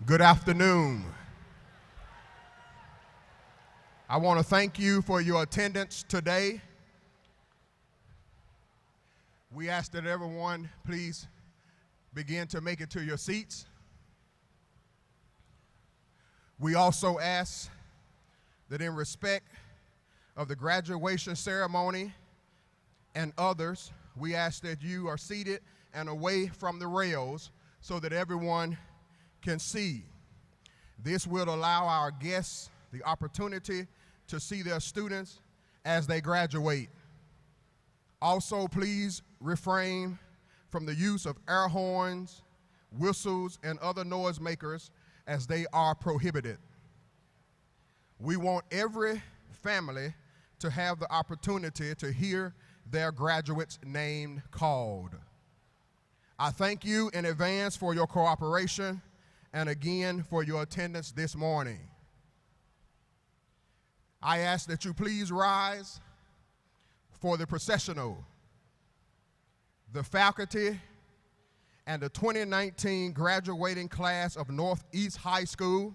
Good afternoon. I want to thank you for your attendance today. We ask that everyone please begin to make it to your seats. We also ask that in respect of the graduation ceremony and others, we ask that you are seated and away from the rails so that everyone can see. This will allow our guests the opportunity to see their students as they graduate. Also, please refrain from the use of air horns, whistles, and other noise makers as they are prohibited. We want every family to have the opportunity to hear their graduate's name called. I thank you in advance for your cooperation and again for your attendance this morning. I ask that you please rise for the processional. The faculty and the 2019 graduating class of Northeast High School,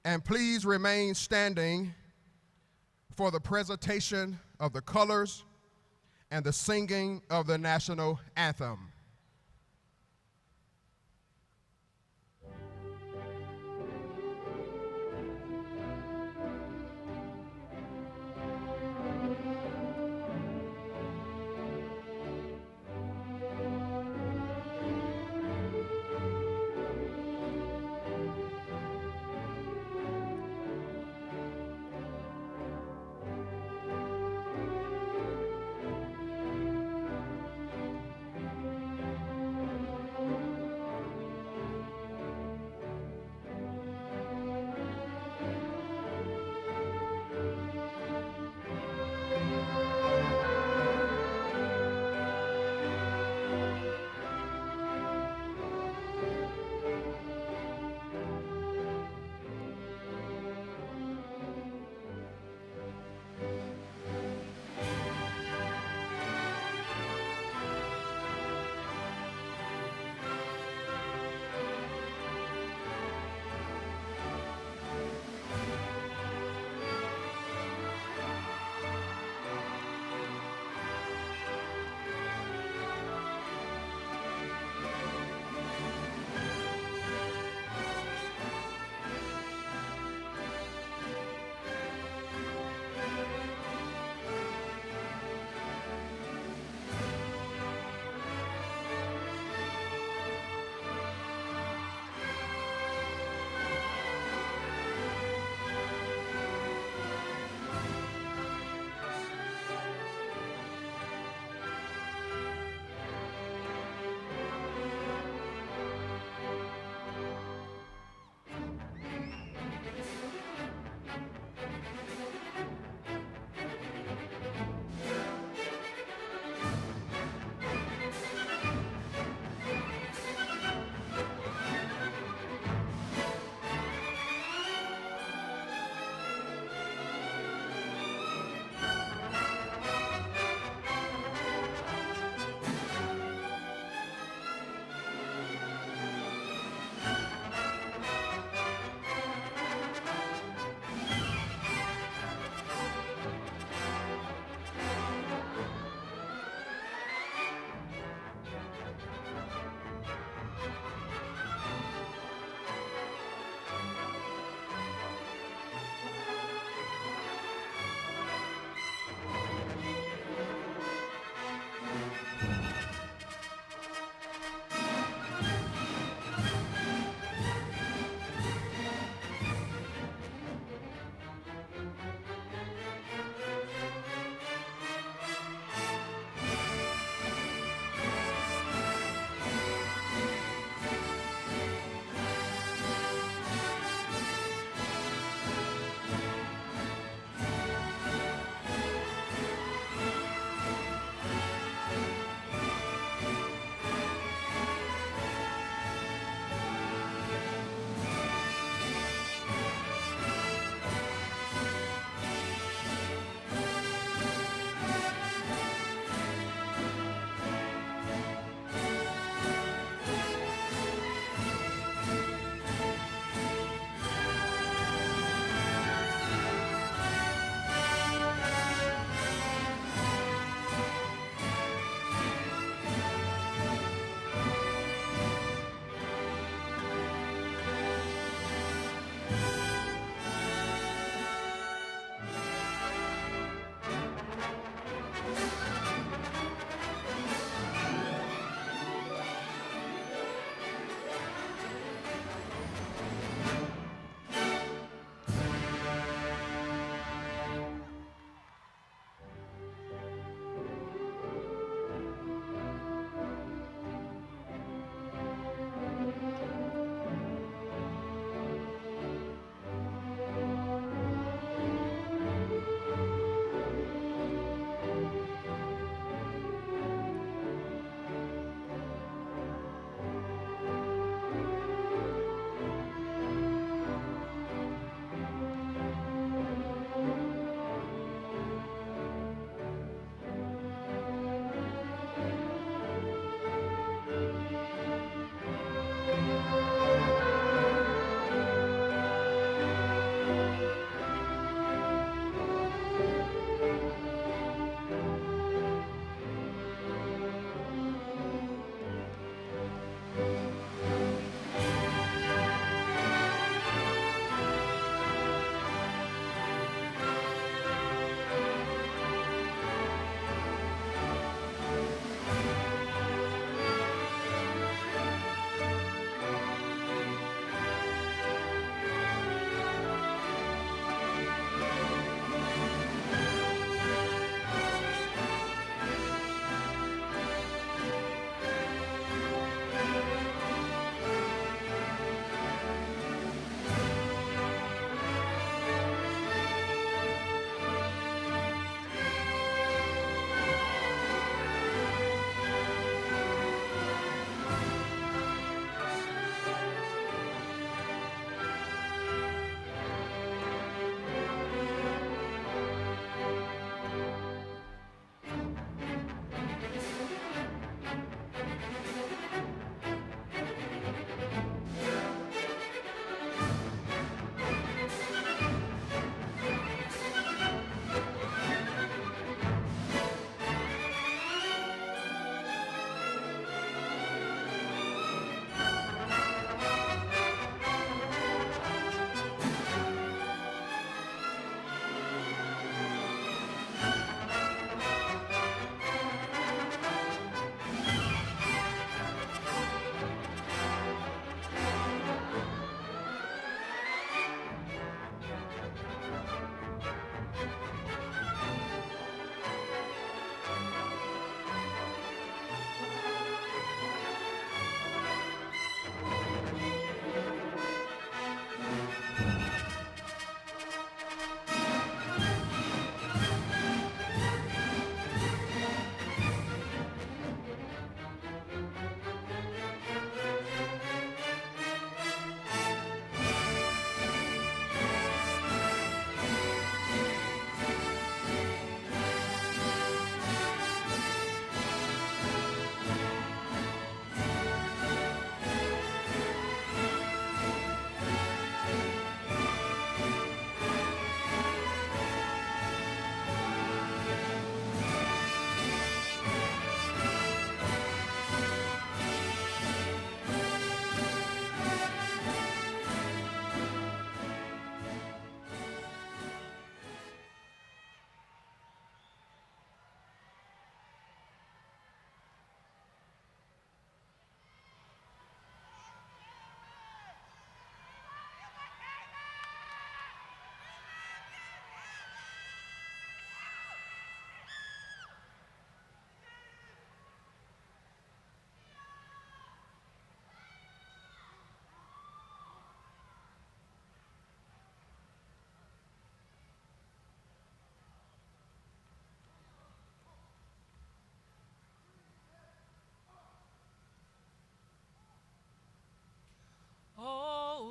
and please remain standing for the presentation of the colors and the singing of the national anthem.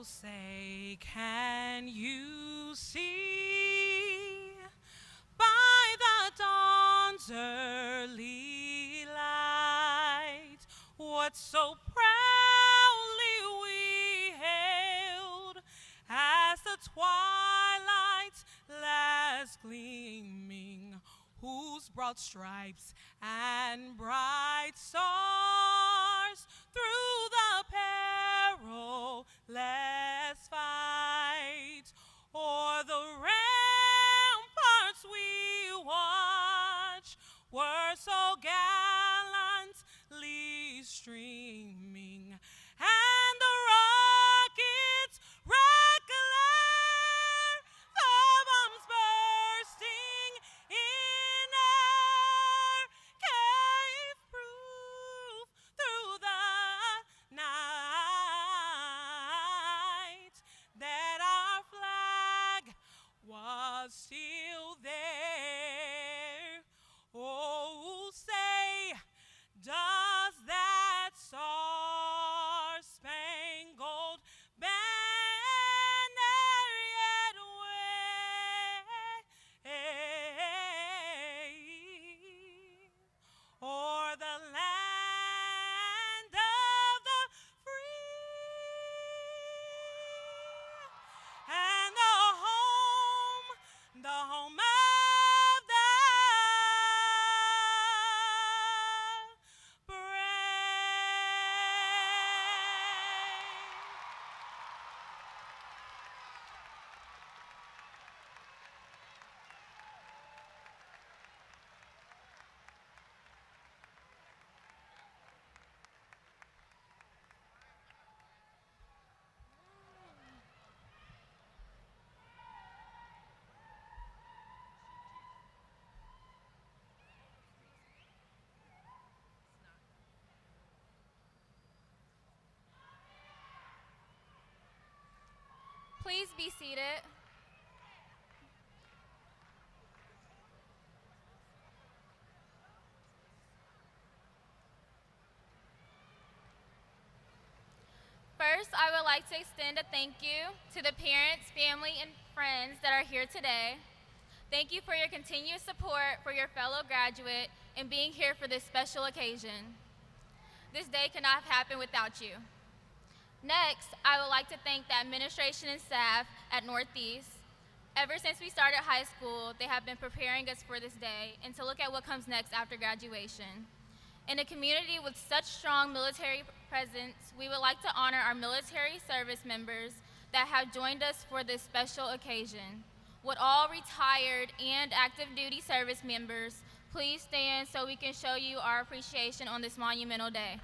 say, can you see by the dawn's early light what so proudly we hailed as the twilight's last gleaming, whose broad stripes and bright stars through the perilous fight o'er the ramparts we watch were so gallantly streaming, and the rockets red glare, the bombs bursting in air, gave proof through the night that our flag was still there. Oh, say, does that star-spangled banner yet wave o'er the land of the free and the home of the Please be seated. First, I would like to extend a thank you to the parents, family, and friends that are here today. Thank you for your continued support for your fellow graduate and being here for this special occasion. This day could not have happened without you. Next, I would like to thank the administration and staff at Northeast. Ever since we started high school, they have been preparing us for this day and to look at what comes next after graduation. In a community with such strong military presence, we would like to honor our military service members that have joined us for this special occasion. Would all retired and active duty service members please stand so we can show you our appreciation on this monumental day.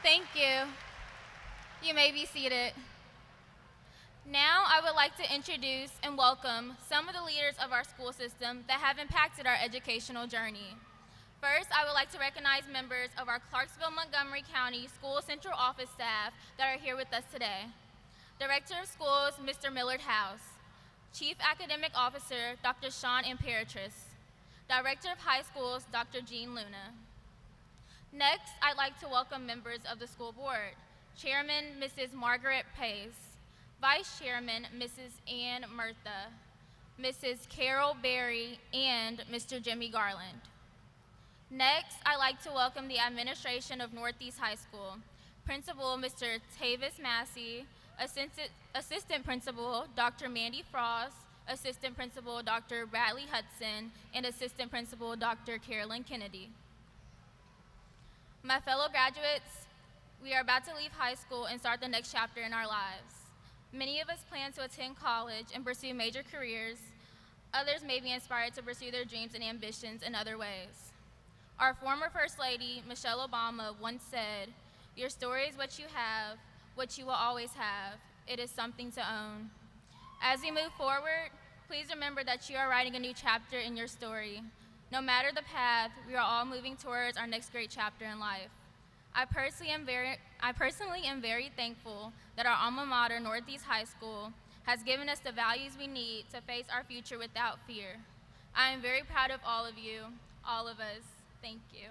Thank you. You may be seated. Now I would like to introduce and welcome some of the leaders of our school system that have impacted our educational journey. First, I would like to recognize members of our Clarksville-Montgomery County School Central Office staff that are here with us today. Director of Schools, Mr. Millard House. Chief Academic Officer, Dr. Sean Imperatrice. Director of High Schools, Dr. Jean Luna. Next, I'd like to welcome members of the school board. Chairman, Mrs. Margaret Pace. Vice Chairman, Mrs. Ann Murtha. Mrs. Carol Berry, and Mr. Jimmy Garland. Next, I'd like to welcome the administration of Northeast High School. Principal, Mr. Tavis Massey. Assistant Principal, Dr. Mandy Frost. Assistant Principal, Dr. Bradley Hudson. And Assistant Principal, Dr. Carolyn Kennedy. My fellow graduates, we are about to leave high school and start the next chapter in our lives. Many of us plan to attend college and pursue major careers. Others may be inspired to pursue their dreams and ambitions in other ways. Our former First Lady, Michelle Obama, once said, "Your story is what you have, what you will always have. It is something to own." As we move forward, please remember that you are writing a new chapter in your story. No matter the path, we are all moving towards our next great chapter in life. I personally am very thankful that our alma mater, Northeast High School, has given us the values we need to face our future without fear. I am very proud of all of you, all of us. Thank you.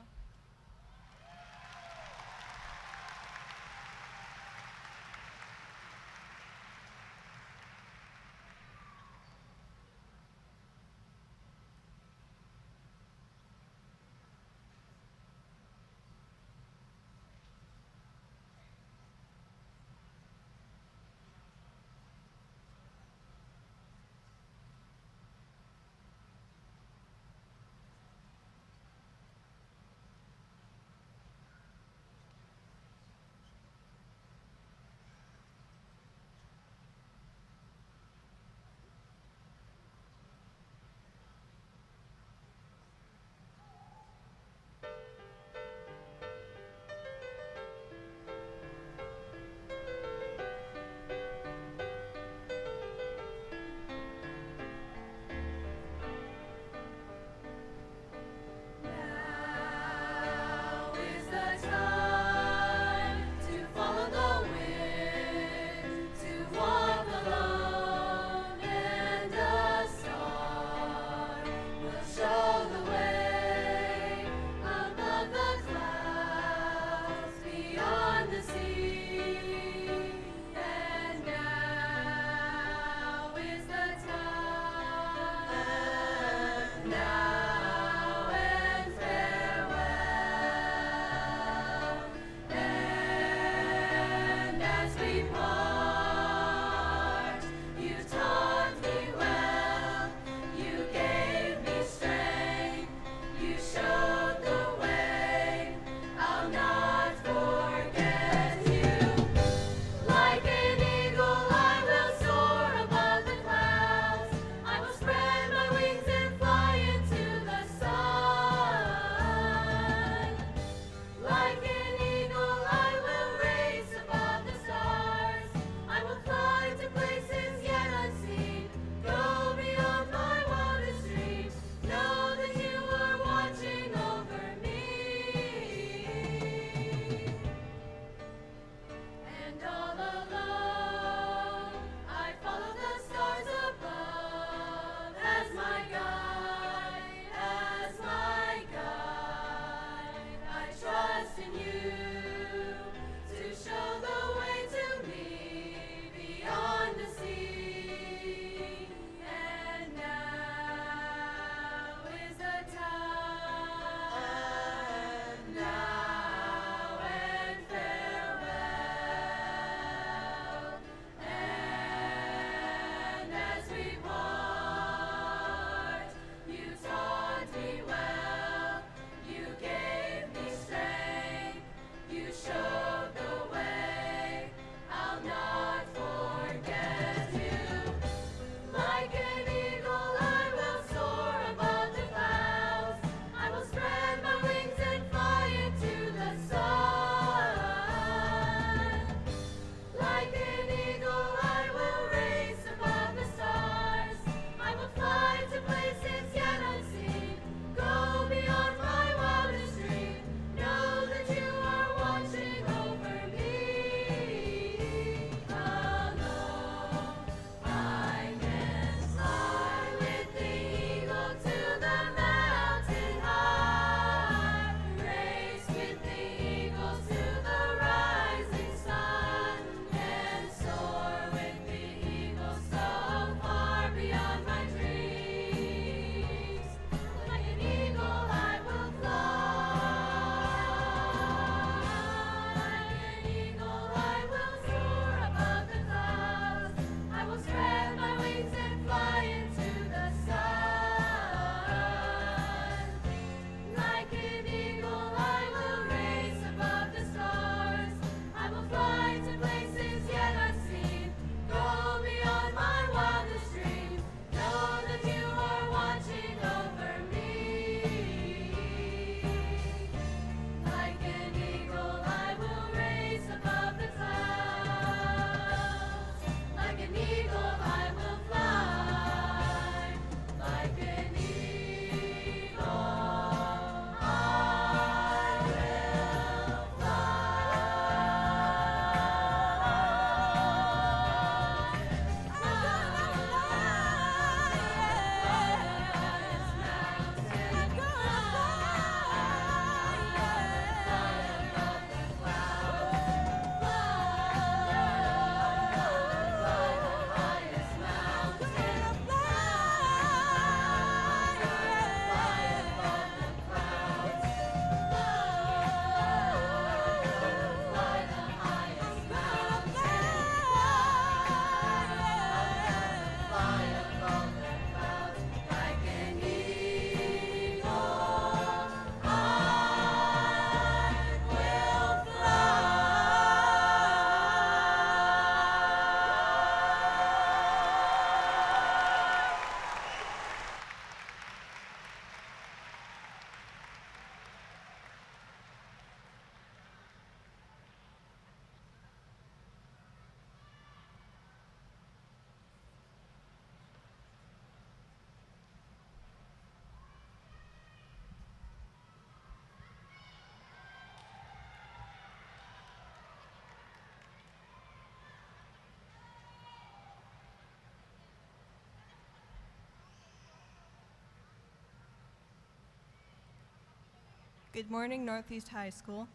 Good morning, Northeast High School,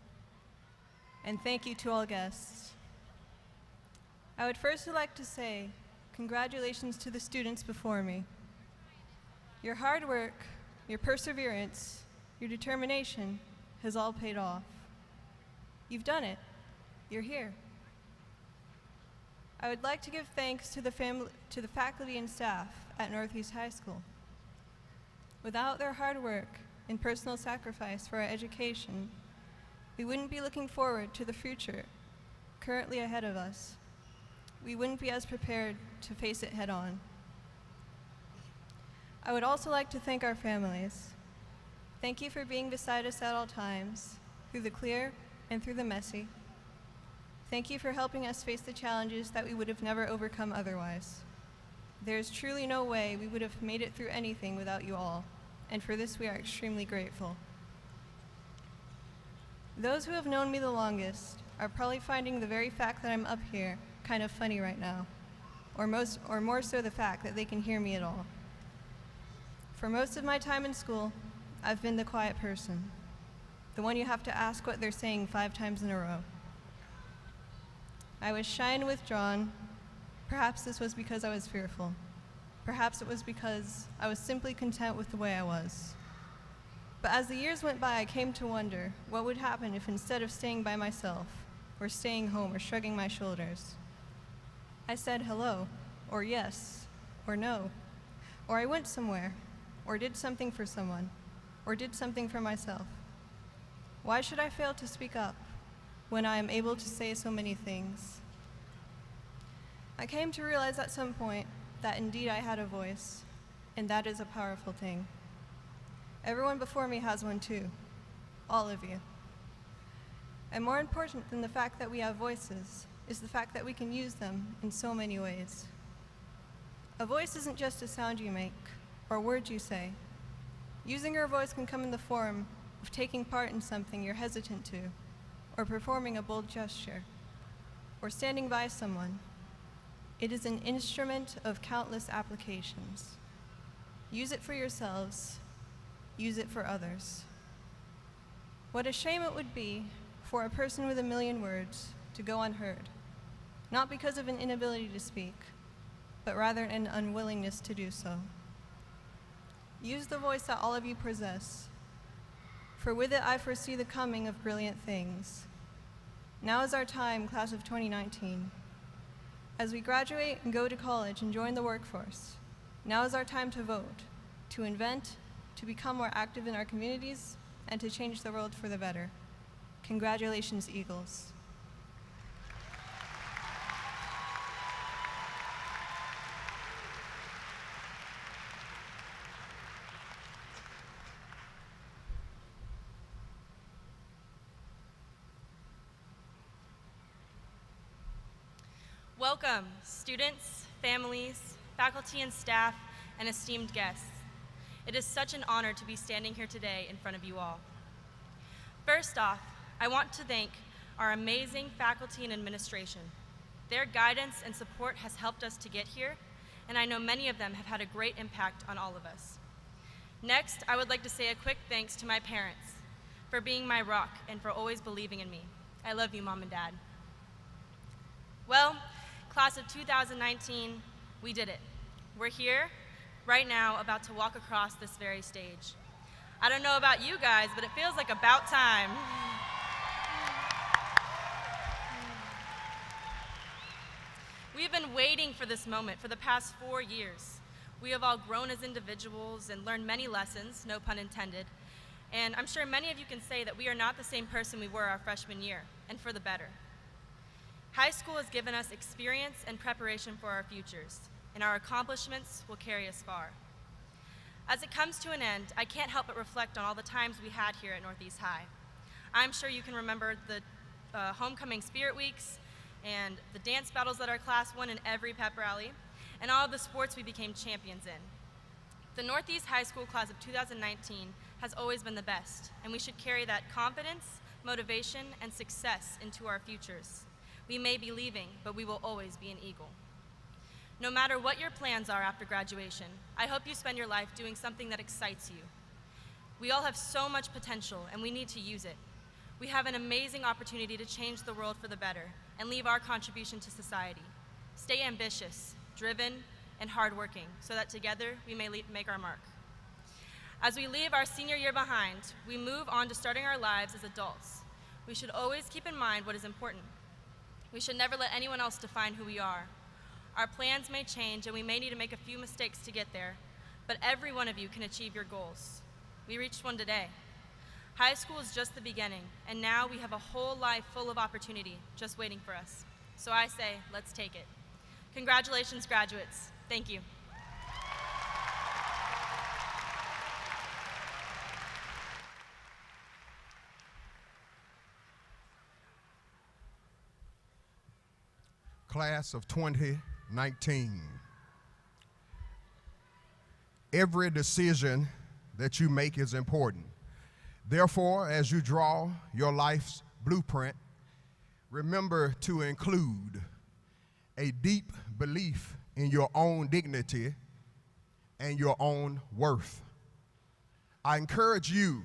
and thank you to all guests. I would first like to say congratulations to the students before me. Your hard work, your perseverance, your determination has all paid off. You've done it. You're here. I would like to give thanks to the faculty and staff at Northeast High School. Without their hard work and personal sacrifice for our education, we wouldn't be looking forward to the future currently ahead of us. We wouldn't be as prepared to face it head on. I would also like to thank our families. Thank you for being beside us at all times, through the clear and through the messy. Thank you for helping us face the challenges that we would have never overcome otherwise. There is truly no way we would have made it through anything without you all, and for this we are extremely grateful. Those who have known me the longest are probably finding the very fact that I'm up here kind of funny right now, or more so the fact that they can hear me at all. For most of my time in school, I've been the quiet person, the one you have to ask what they're saying 5 times in a row. I was shy and withdrawn. Perhaps this was because I was fearful. Perhaps it was because I was simply content with the way I was. But as the years went by, I came to wonder what would happen if instead of staying by myself, or staying home, or shrugging my shoulders, I said hello, or yes, or no, or I went somewhere, or did something for someone, or did something for myself. Why should I fail to speak up when I am able to say so many things? I came to realize at some point that indeed I had a voice, and that is a powerful thing. Everyone before me has one too, all of you. And more important than the fact that we have voices is the fact that we can use them in so many ways. A voice isn't just a sound you make or words you say. Using your voice can come in the form of taking part in something you're hesitant to, or performing a bold gesture, or standing by someone. It is an instrument of countless applications. Use it for yourselves, use it for others. What a shame it would be for a person with 1,000,000 words to go unheard, not because of an inability to speak, but rather an unwillingness to do so. Use the voice that all of you possess, for with it I foresee the coming of brilliant things. Now is our time, class of 2019. As we graduate and go to college and join the workforce, now is our time to vote, to invent, to become more active in our communities, and to change the world for the better. Congratulations, Eagles. Welcome, students, families, faculty and staff, and esteemed guests. It is such an honor to be standing here today in front of you all. First off, I want to thank our amazing faculty and administration. Their guidance and support has helped us to get here, and I know many of them have had a great impact on all of us. Next, I would like to say a quick thanks to my parents for being my rock and for always believing in me. I love you, Mom and Dad. Well, class of 2019, we did it. We're here, right now, about to walk across this very stage. I don't know about you guys, but it feels like about time. We've been waiting for this moment for the past 4 years. We have all grown as individuals and learned many lessons, no pun intended, and I'm sure many of you can say that we are not the same person we were our freshman year, and for the better. High school has given us experience and preparation for our futures, and our accomplishments will carry us far. As it comes to an end, I can't help but reflect on all the times we had here at Northeast High. I'm sure you can remember the homecoming spirit weeks and the dance battles that our class won in every pep rally, and all of the sports we became champions in. The Northeast High School class of 2019 has always been the best, and we should carry that confidence, motivation, and success into our futures. We may be leaving, but we will always be an Eagle. No matter what your plans are after graduation, I hope you spend your life doing something that excites you. We all have so much potential, and we need to use it. We have an amazing opportunity to change the world for the better and leave our contribution to society. Stay ambitious, driven, and hardworking so that together we may make our mark. As we leave our senior year behind, we move on to starting our lives as adults. We should always keep in mind what is important. We should never let anyone else define who we are. Our plans may change and we may need to make a few mistakes to get there, but every one of you can achieve your goals. We reached one today. High school is just the beginning, and now we have a whole life full of opportunity just waiting for us. So I say, let's take it. Congratulations, graduates. Thank you. Class of 2019. Every decision that you make is important. Therefore, as you draw your life's blueprint, remember to include a deep belief in your own dignity and your own worth. I encourage you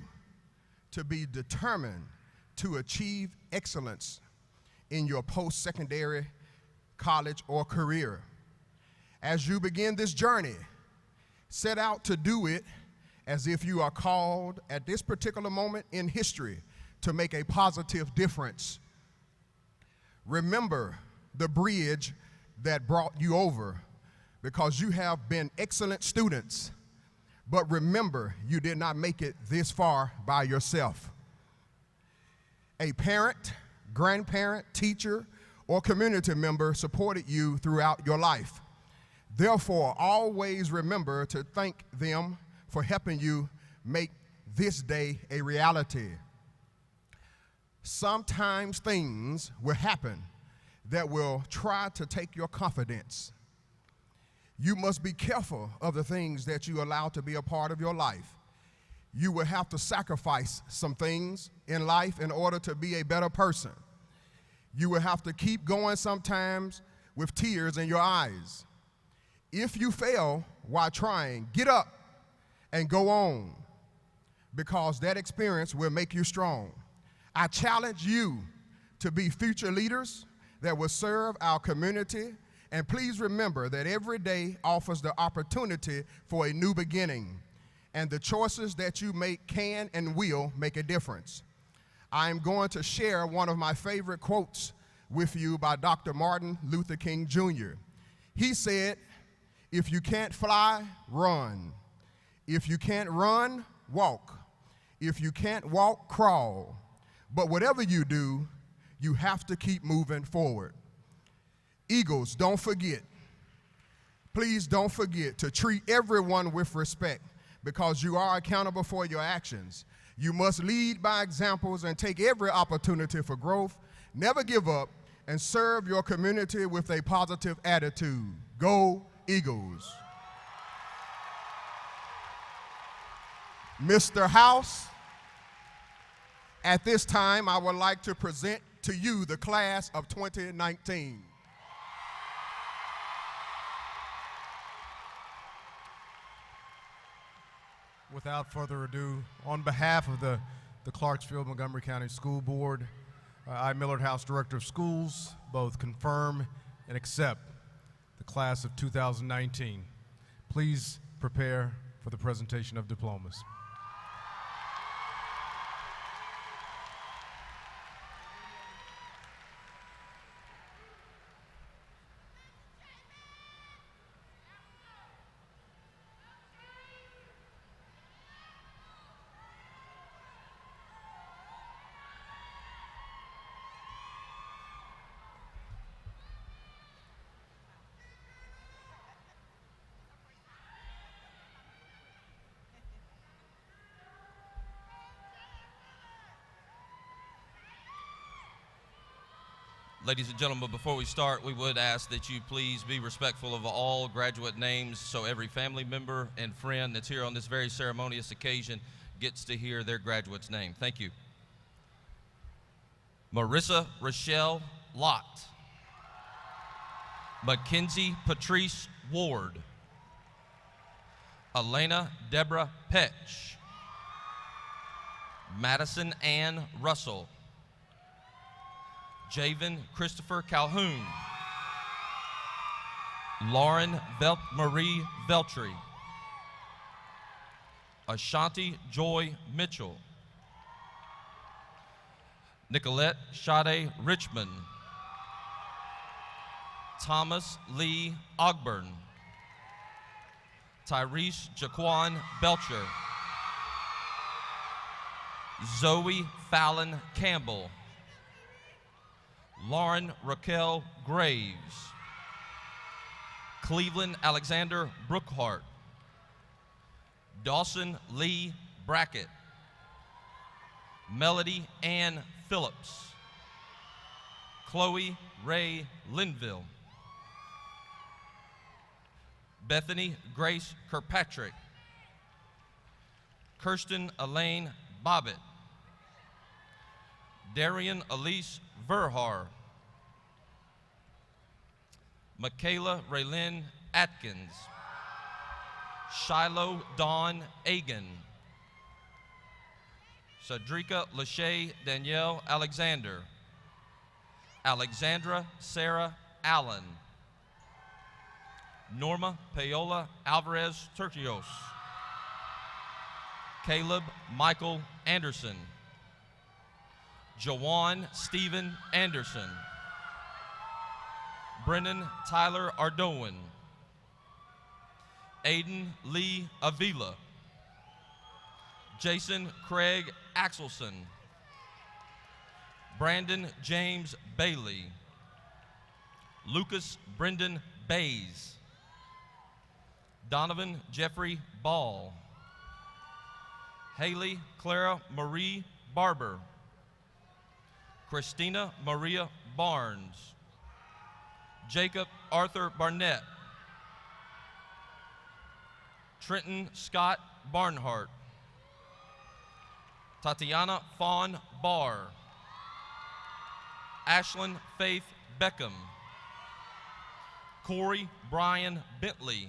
to be determined to achieve excellence in your post-secondary, college, or career. As you begin this journey, set out to do it as if you are called at this particular moment in history to make a positive difference. Remember the bridge that brought you over, because you have been excellent students, but remember, you did not make it this far by yourself. A parent, grandparent, teacher, or community member supported you throughout your life. Therefore, always remember to thank them for helping you make this day a reality. Sometimes things will happen that will try to take your confidence. You must be careful of the things that you allow to be a part of your life. You will have to sacrifice some things in life in order to be a better person. You will have to keep going sometimes with tears in your eyes. If you fail while trying, get up and go on, because that experience will make you strong. I challenge you to be future leaders that will serve our community, and please remember that every day offers the opportunity for a new beginning, and the choices that you make can and will make a difference. I am going to share one of my favorite quotes with you by Dr. Martin Luther King Jr. He said, "If you can't fly, run. If you can't run, walk. If you can't walk, crawl. But whatever you do, you have to keep moving forward." Eagles, don't forget. Please don't forget to treat everyone with respect, because you are accountable for your actions. You must lead by examples and take every opportunity for growth. Never give up, and serve your community with a positive attitude. Go Eagles. Mr. House, at this time, I would like to present to you the class of 2019. Without further ado, on behalf of the Clarksville-Montgomery County School Board, I, Millard House Director of Schools, both confirm and accept the class of 2019. Please prepare for the presentation of diplomas. Ladies and gentlemen, before we start, we would ask that you please be respectful of all graduate names, so every family member and friend that's here on this very ceremonious occasion gets to hear their graduate's name. Thank you. Marissa Rochelle Lott. Mackenzie Patrice Ward. Elena Deborah Petch. Madison Ann Russell, Javen Christopher Calhoun, Lauren Marie Veltri, Ashanti Joy Mitchell, Nicolette Sade Richmond, Thomas Lee Ogburn, Tyrese Jaquan Belcher, Zoe Fallon Campbell, Lauren Raquel Graves, Cleveland Alexander Brookhart, Dawson Lee Brackett, Melody Ann Phillips, Chloe Ray Linville, Bethany Grace Kirkpatrick, Kirsten Elaine Bobbitt, Darian Elise Verhar, Michaela Raylyn Atkins, Shiloh Dawn Agan, Cedrica Lachey Danielle Alexander, Alexandra Sarah Allen, Norma Paola Alvarez Turquios, Caleb Michael Anderson, Jawan Stephen Anderson, Brennan Tyler Ardoin, Aiden Lee Avila, Jason Craig Axelson, Brandon James Bailey, Lucas Brendan Bays, Donovan Jeffrey Ball, Haley Clara Marie Barber, Christina Maria Barnes, Jacob Arthur Barnett, Trenton Scott Barnhart, Tatiana Fawn Barr, Ashlyn Faith Beckham, Corey Brian Bentley,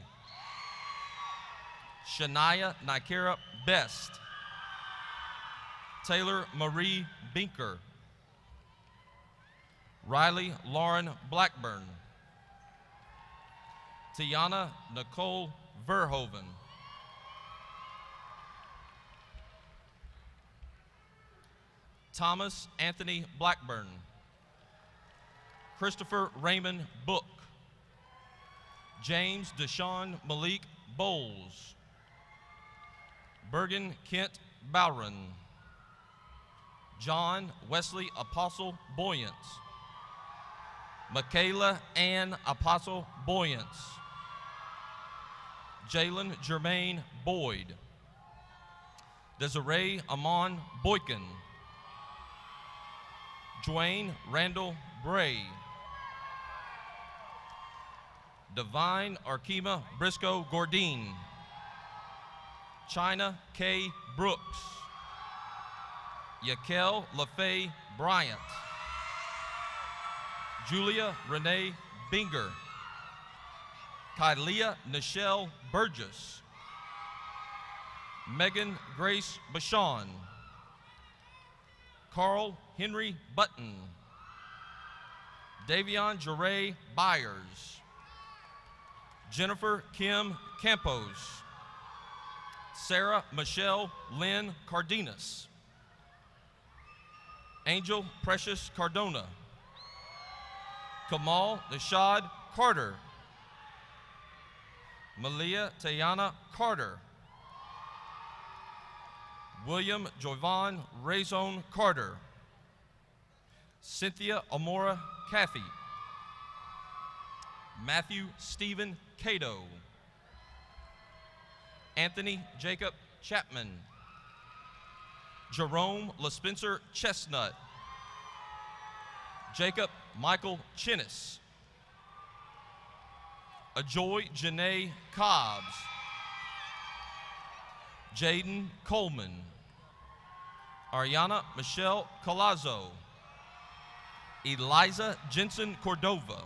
Shania Nikera Best, Taylor Marie Binker, Riley Lauren Blackburn, Tiana Nicole Verhoeven, Thomas Anthony Blackburn, Christopher Raymond Book, James Deshaun Malik Bowles, Bergen Kent Bowron, John Wesley Apostle Boyance, Michaela Ann Apostle Boyance, Jalen Jermaine Boyd, Desiree Amon Boykin, Dwayne Randall Bray, Divine Arkema Briscoe Gordine, China K. Brooks, Yakel LaFay Bryant, Julia Renee Binger, Kylia Nichelle Burgess, Megan Grace Bashan, Carl Henry Button, Davion Jeray Byers, Jennifer Kim Campos, Sarah Michelle Lynn Cardenas, Angel Precious Cardona, Kamal Nishad Carter, Malia Tayana Carter, William Jovan Razon Carter, Cynthia Amora Cathy, Matthew Stephen Cato, Anthony Jacob Chapman, Jerome LaSpencer Chestnut, Jacob Michael Chinnis, Ajoy Janae Cobbs, Jaden Coleman, Ariana Michelle Colazzo, Eliza Jensen Cordova,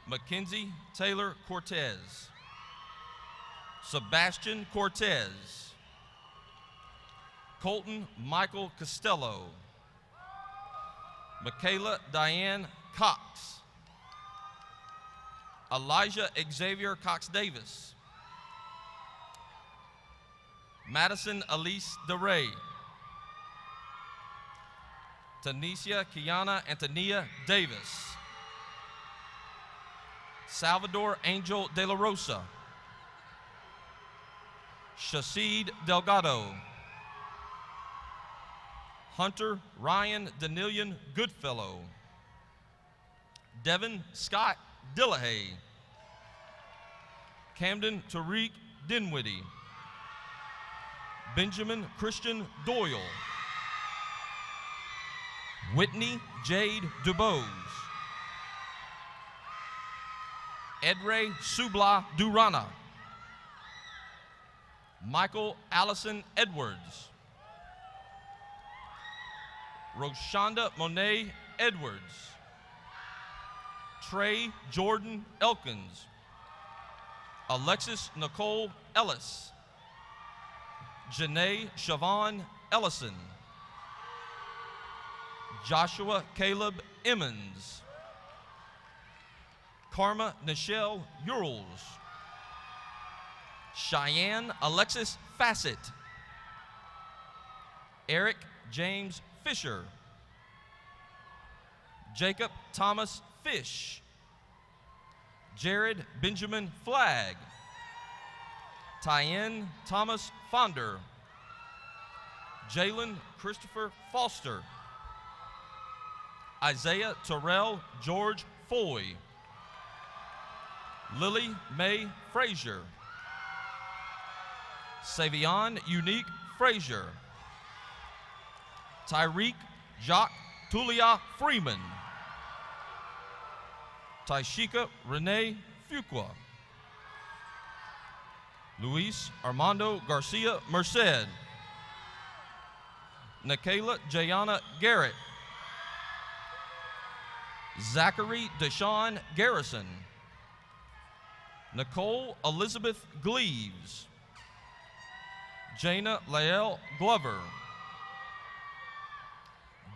Mackenzie Taylor Cortez, Sebastian Cortez, Colton Michael Costello. Michaela Diane Cox. Elijah Xavier Cox Davis. Madison Elise DeRay. Tanisha Kiana Antonia Davis. Salvador Angel De La Rosa. Shasid Delgado. Hunter Ryan Danilian Goodfellow. Devin Scott Dillahay. Camden Tariq Dinwiddie. Benjamin Christian Doyle. Whitney Jade Dubose. Edray Subla Durana. Michael Allison Edwards. Roshonda Monet Edwards. Trey Jordan Elkins. Alexis Nicole Ellis. Janae Siobhan Ellison. Joshua Caleb Emmons. Karma Nichelle Urals. Cheyenne Alexis Fassett. Eric James Fisher. Jacob Thomas Fish. Jared Benjamin Flagg. Tyen Thomas Fonder. Jalen Christopher Foster. Isaiah Terrell George Foy. Lily Mae Frazier. Savion Unique Frazier. Tyreek Jacques Tulia Freeman. Taishika Renee Fuqua. Luis Armando Garcia Merced. Nikayla Jayana Garrett. Zachary Deshaun Garrison. Nicole Elizabeth Gleaves. Jana Lael Glover.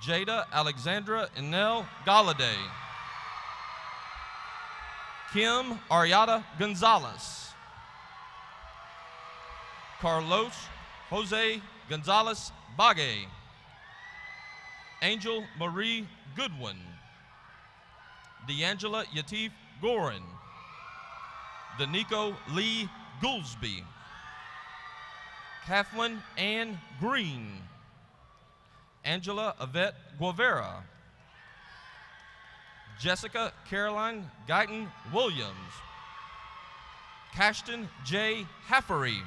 Jada Alexandra Inel Galladay. Kim Ariada Gonzalez. Carlos Jose Gonzalez Bagay. Angel Marie Goodwin. D'Angela Yatif Gorin. Danico Lee Goulsby. Kathleen Ann Green. Angela Yvette Guevara. Jessica Caroline Guyton Williams. Cashton J. Haffery.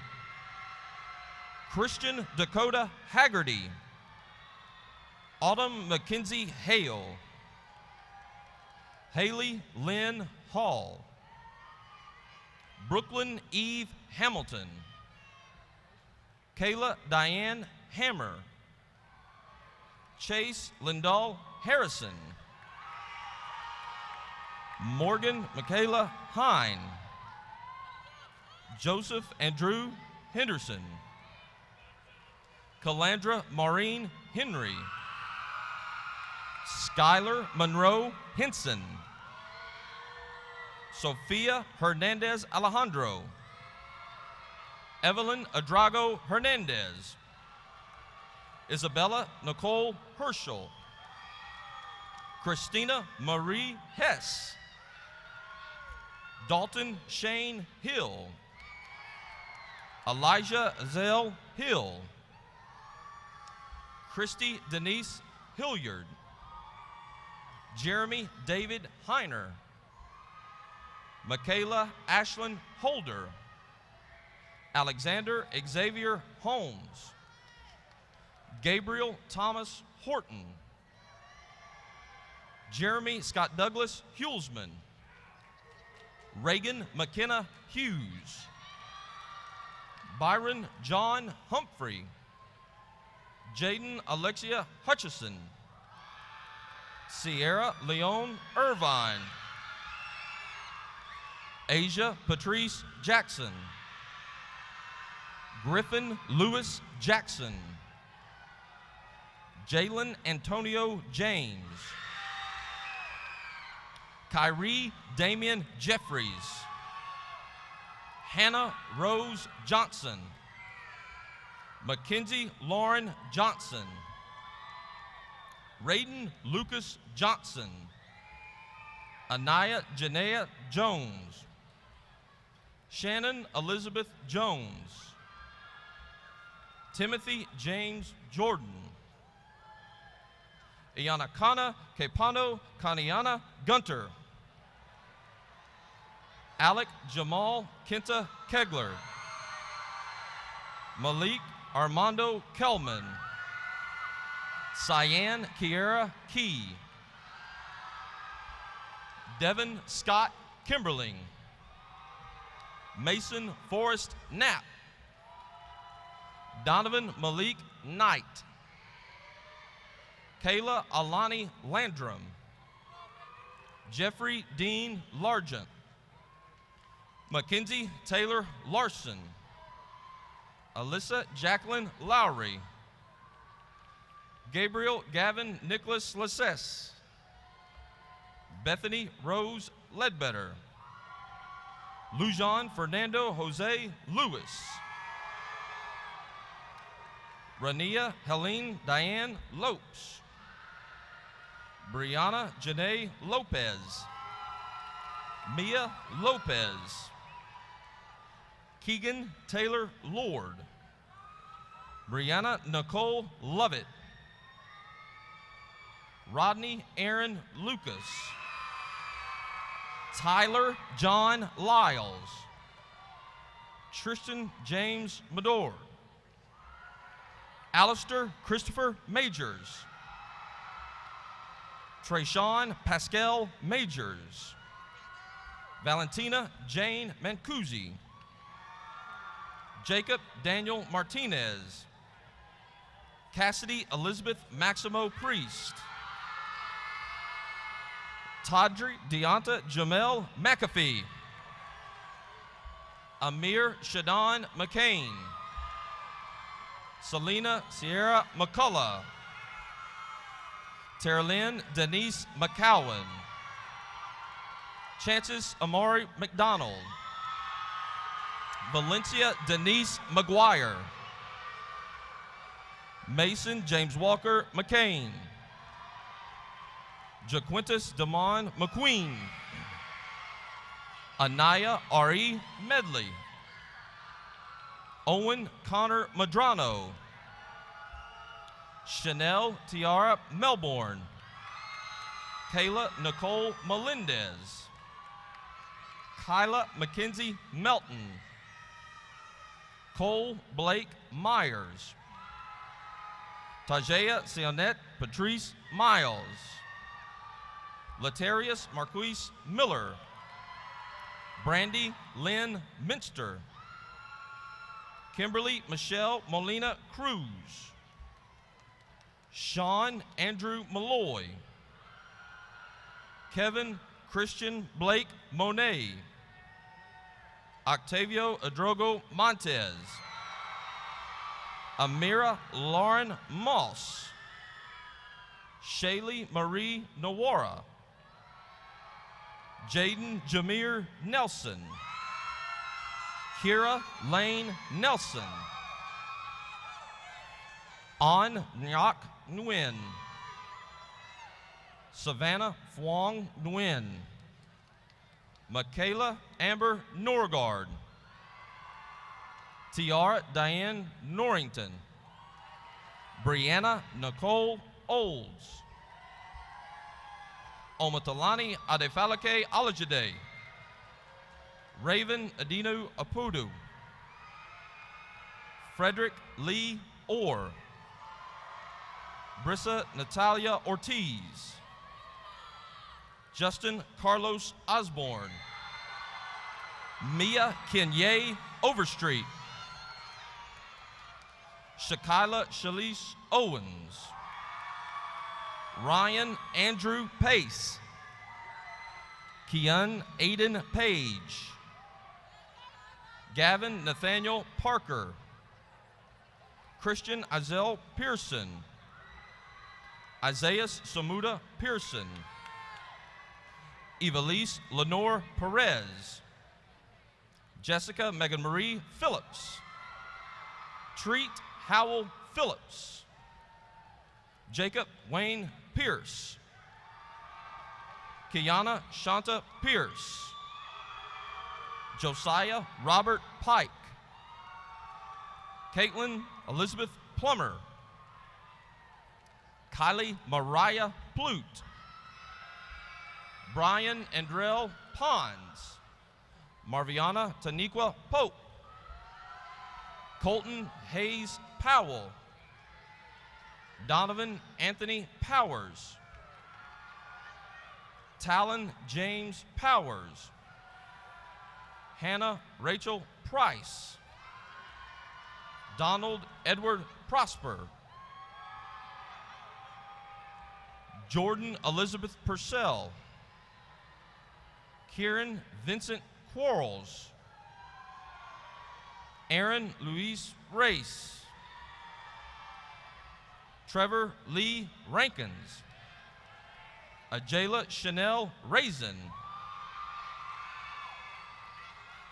Christian Dakota Haggerty. Autumn Mackenzie Hale. Haley Lynn Hall. Brooklyn Eve Hamilton. Kayla Diane Hammer. Chase Lindahl Harrison. Morgan Michaela Hine. Joseph Andrew Henderson. Calandra Maureen Henry. Skylar Monroe Henson. Sophia Hernandez Alejandro. Evelyn Adrago Hernandez. Isabella Nicole Herschel. Christina Marie Hess. Dalton Shane Hill. Elijah Zell Hill. Christy Denise Hilliard. Jeremy David Heiner. Michaela Ashlyn Holder. Alexander Xavier Holmes. Gabriel Thomas Horton. Jeremy Scott Douglas Hulsman. Reagan McKenna Hughes. Byron John Humphrey. Jaden Alexia Hutchison. Sierra Leon Irvine. Asia Patrice Jackson. Griffin Lewis Jackson. Jalen Antonio James. Kyrie Damian Jeffries. Hannah Rose Johnson. Mackenzie Lauren Johnson. Raiden Lucas Johnson. Anaya Janea Jones. Shannon Elizabeth Jones. Timothy James Jordan. Iyanakana Kepano Kaniana Gunter. Alec Jamal Kenta Kegler. Malik Armando Kelman. Cyan Kiera Key. Devin Scott Kimberling. Mason Forrest Knapp. Donovan Malik Knight. Kayla Alani Landrum. Jeffrey Dean Largent. Mackenzie Taylor Larson. Alyssa Jacqueline Lowry. Gabriel Gavin Nicholas Lassess. Bethany Rose Ledbetter. Lujan Fernando Jose Lewis. Rania Helene Diane Lopes. Brianna Janae Lopez. Mia Lopez. Keegan Taylor Lord. Brianna Nicole Lovett. Rodney Aaron Lucas. Tyler John Lyles. Tristan James Medor. Alistair Christopher Majors. Trayshawn Pascal Majors. Valentina Jane Mancusi. Jacob Daniel Martinez. Cassidy Elizabeth Maximo Priest. Tadri Deonta Jamel McAfee. Amir Shadon McCain. Selena Sierra McCullough. Terralyn Denise McCowan. Chances Amari McDonald. Valencia Denise McGuire. Mason James Walker McCain. Jaquintus Damon McQueen. Anaya R.E. Medley. Owen Connor Madrano. Chanel Tiara Melbourne. Kayla Nicole Melendez. Kyla Mackenzie Melton. Cole Blake Myers. Tajea Sionette Patrice Miles. Latarius Marquise Miller. Brandy Lynn Minster. Kimberly Michelle Molina Cruz. Sean Andrew Malloy. Kevin Christian Blake Monet. Octavio Adrogo Montez. Amira Lauren Moss. Shaylee Marie Nawara. Jaden Jameer Nelson. Kira Lane Nelson. An Nyak Nguyen. Savannah Phuong Nguyen. Michaela Amber Norgard. Tiara Diane Norrington. Brianna Nicole Olds. Omatalani Adefalake Alajade. Raven Adinu Apudu. Frederick Lee Orr. Brissa Natalia Ortiz. Justin Carlos Osborne. Mia Kenye Overstreet. Shakila Shalise Owens. Ryan Andrew Pace. Keon Aiden Page. Gavin Nathaniel Parker. Christian Azel Pearson. Isaiah Samuda Pearson, Evelise Lenore Perez, Jessica Megan Marie Phillips, Treat Howell Phillips, Jacob Wayne Pierce, Kiana Shanta Pierce, Josiah Robert Pike, Caitlin Elizabeth Plummer, Kylie Mariah Plute, Brian Andrell Pons, Marviana Taniqua Pope, Colton Hayes Powell, Donovan Anthony Powers, Talon James Powers, Hannah Rachel Price, Donald Edward Prosper, Jordan Elizabeth Purcell, Kieran Vincent Quarles, Aaron Luis Race, Trevor Lee Rankins, Ajayla Chanel Raisin,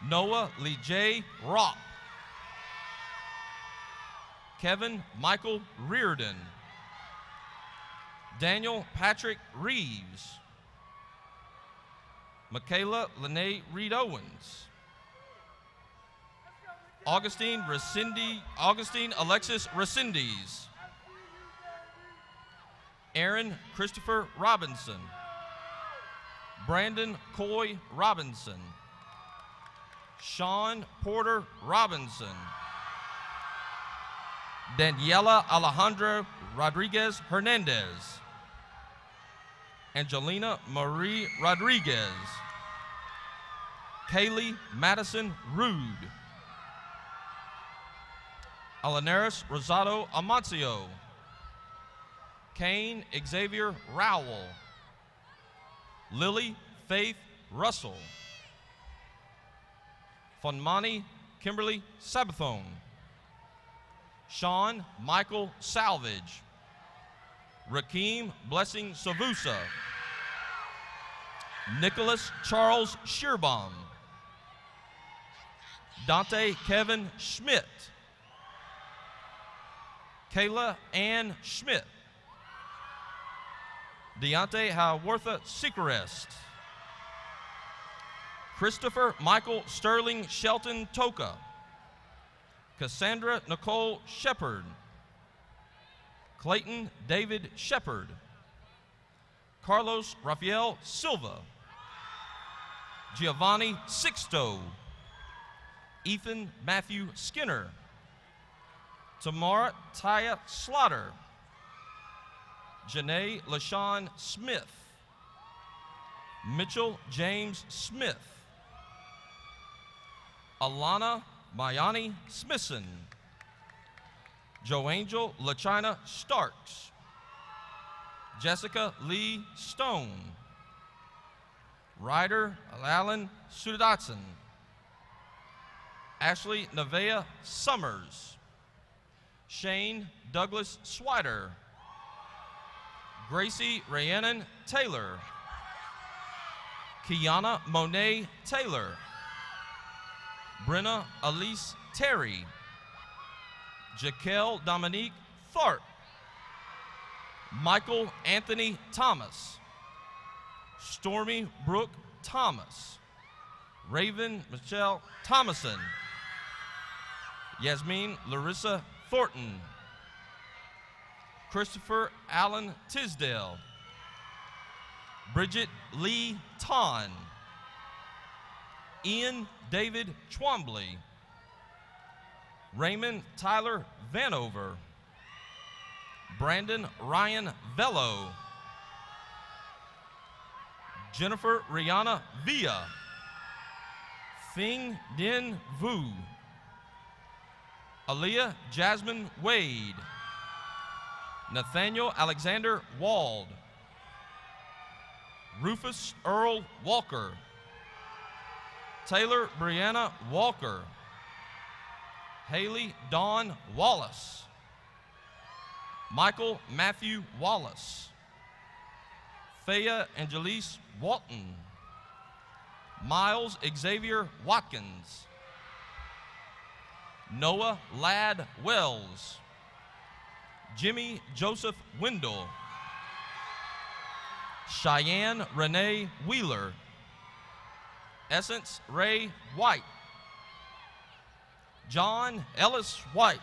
Noah Lee J. Rock, Kevin Michael Reardon, Daniel Patrick Reeves, Michaela Lene Reed Owens, Augustine Alexis Rescindes, Aaron Christopher Robinson, Brandon Coy Robinson, Sean Porter Robinson, Daniela Alejandra Rodriguez Hernandez, Angelina Marie Rodriguez, Kaylee Madison Rude, Alanaris Rosado Amancio, Kane Xavier Rowell, Lily Faith Russell, Fonmani Kimberly Sabathone, Sean Michael Salvage, Rakeem Blessing Savusa, Nicholas Charles Shearbaum, Dante Kevin Schmidt, Kayla Ann Schmidt, Deontay Hawortha Seacrest, Christopher Michael Sterling Shelton Toka, Cassandra Nicole Shepard, Clayton David Shepard, Carlos Rafael Silva, Giovanni Sixto, Ethan Matthew Skinner, Tamara Taya Slaughter, Janae LaShawn Smith, Mitchell James Smith, Alana Mayani Smithson, Joangel LaChina Starks, Jessica Lee Stone, Ryder Alan Sudatson, Ashley Nevea Summers, Shane Douglas Swider, Gracie Rhiannon Taylor, Kiana Monet Taylor, Brenna Elise Terry, Jaquel Dominique Tharp, Michael Anthony Thomas, Stormy Brooke Thomas, Raven Michelle Thomason, Yasmin Larissa Thornton, Christopher Allen Tisdale, Bridget Lee Ton, Ian David Twombly, Raymond Tyler Vanover, Brandon Ryan Vello, Jennifer Rihanna Villa, Phing Dinh Vu, Aaliyah Jasmine Wade, Nathaniel Alexander Wald, Rufus Earl Walker, Taylor Brianna Walker, Haley Dawn Wallace, Michael Matthew Wallace, Thea Angelise Walton, Miles Xavier Watkins, Noah Ladd Wells, Jimmy Joseph Wendell, Cheyenne Renee Wheeler, Essence Ray White, John Ellis White,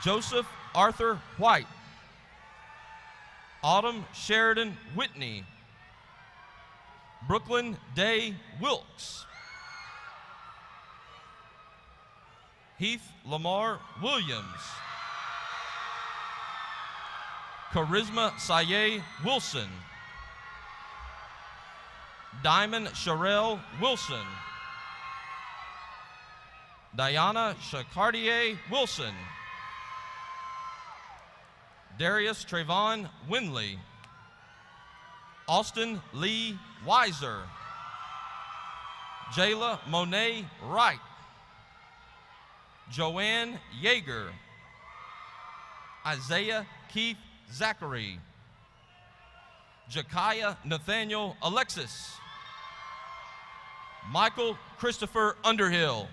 Joseph Arthur White, Autumn Sheridan Whitney, Brooklyn Day Wilkes, Heath Lamar Williams, Charisma Saye Wilson, Diamond Sherelle Wilson, Diana Chacardier Wilson, Darius Trayvon Winley, Austin Lee Weiser, Jayla Monet Wright, Joanne Yeager, Isaiah Keith Zachary, Jekiah Nathaniel Alexis, Michael Christopher Underhill.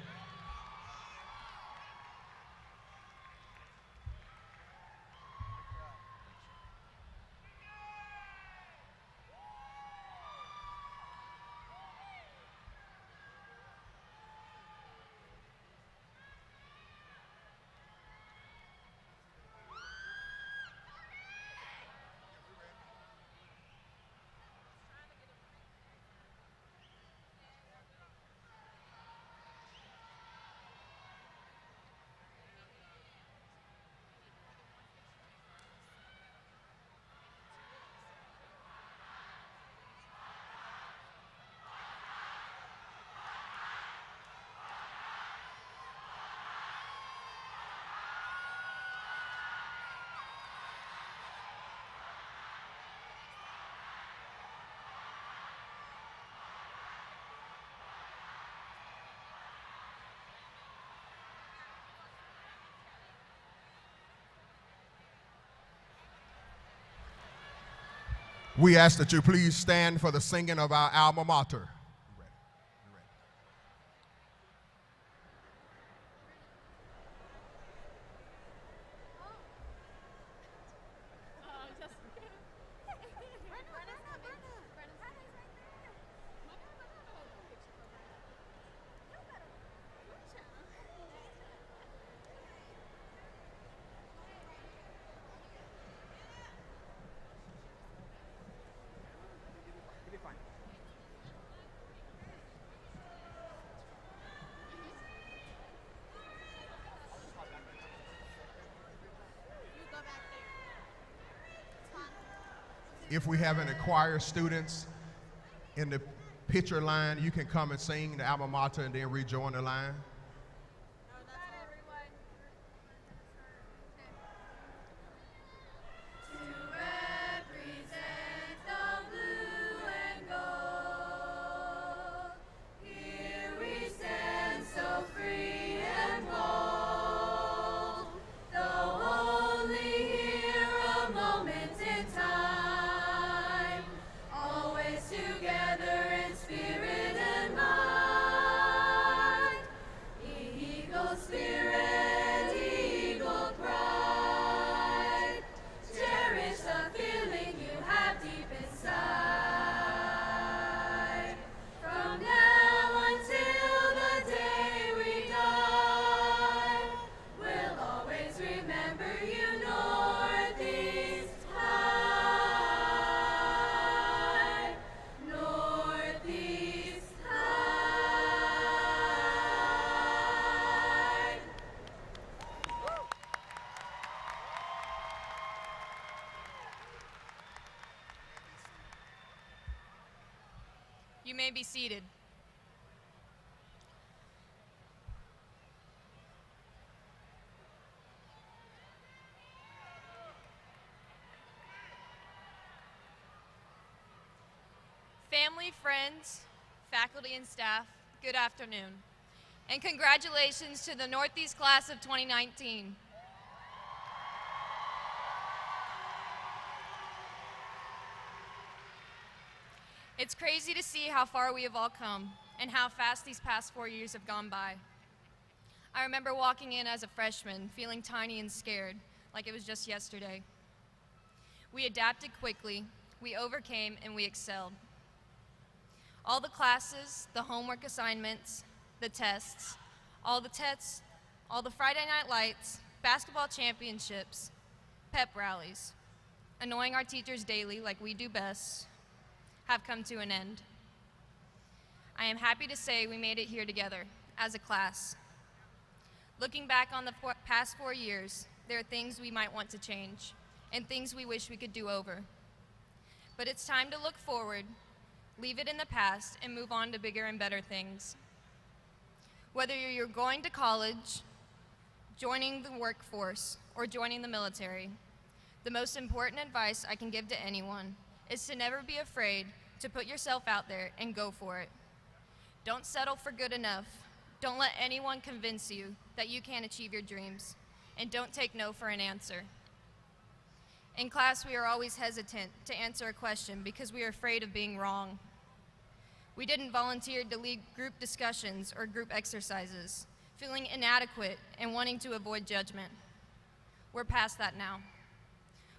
We ask that you please stand for the singing of our alma mater. If we have any choir students in the picture line, you can come and sing the alma mater and then rejoin the line. You may be seated. Family, friends, faculty, and staff, good afternoon. And congratulations to the Northeast class of 2019. It's crazy to see how far we have all come and how fast these past 4 years have gone by. I remember walking in as a freshman, feeling tiny and scared, like it was just yesterday. We adapted quickly, we overcame, and we excelled. All the classes, the homework assignments, the tests, all the Friday night lights, basketball championships, pep rallies, annoying our teachers daily like we do best, have come to an end. I am happy to say we made it here together as a class. Looking back on the past 4 years, there are things we might want to change and things we wish we could do over. But it's time to look forward, leave it in the past, and move on to bigger and better things. Whether you're going to college, joining the workforce, or joining the military, the most important advice I can give to anyone is to never be afraid to put yourself out there and go for it. Don't settle for good enough. Don't let anyone convince you that you can't achieve your dreams. And don't take no for an answer. In class, we are always hesitant to answer a question because we are afraid of being wrong. We didn't volunteer to lead group discussions or group exercises, feeling inadequate and wanting to avoid judgment. We're past that now.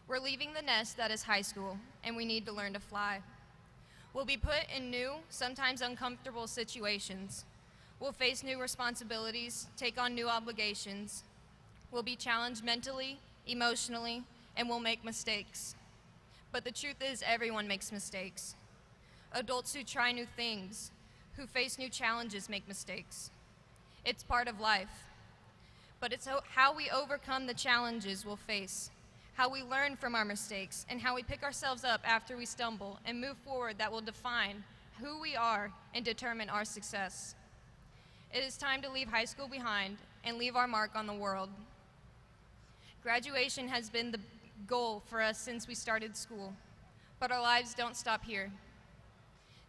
We're leaving the nest that is high school, and we need to learn to fly. We'll be put in new, sometimes uncomfortable situations. We'll face new responsibilities, take on new obligations. We'll be challenged mentally, emotionally, and we'll make mistakes. But the truth is, everyone makes mistakes. Adults who try new things, who face new challenges, make mistakes. It's part of life. But it's how we overcome the challenges we'll face, how we learn from our mistakes, and how we pick ourselves up after we stumble and move forward that will define who we are and determine our success. It is time to leave high school behind and leave our mark on the world. Graduation has been the goal for us since we started school, but our lives don't stop here.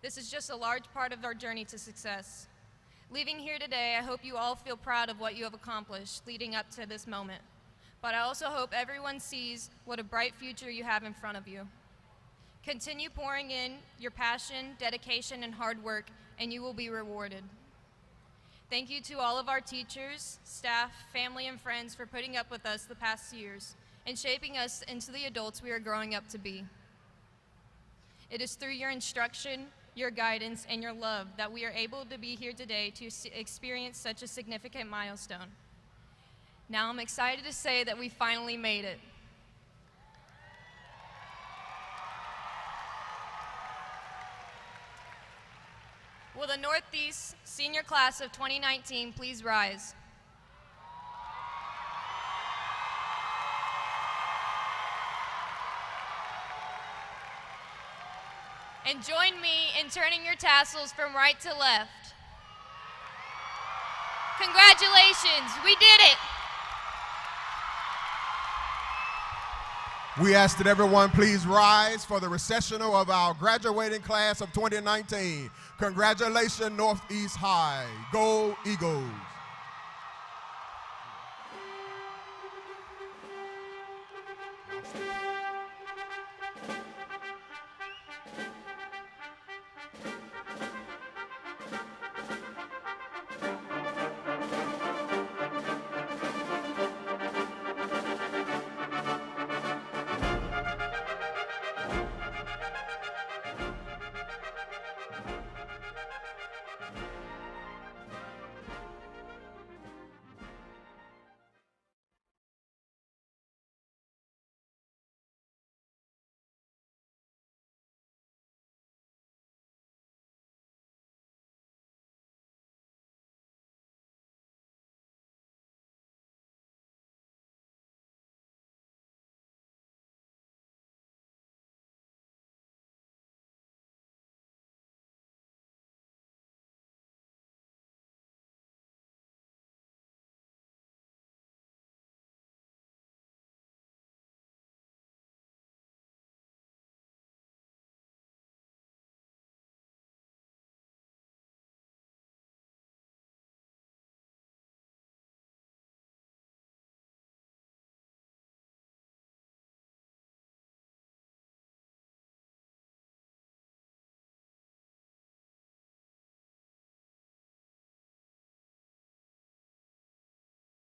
This is just a large part of our journey to success. Leaving here today, I hope you all feel proud of what you have accomplished leading up to this moment. But I also hope everyone sees what a bright future you have in front of you. Continue pouring in your passion, dedication, and hard work, and you will be rewarded. Thank you to all of our teachers, staff, family, and friends for putting up with us the past years and shaping us into the adults we are growing up to be. It is through your instruction, your guidance, and your love that we are able to be here today to experience such a significant milestone. Now I'm excited to say that we finally made it. Will the Northeast Senior Class of 2019 please rise? And join me in turning your tassels from right to left. Congratulations, we did it! We ask that everyone please rise for the processional of our graduating class of 2019. Congratulations, Northeast High. Go Eagles.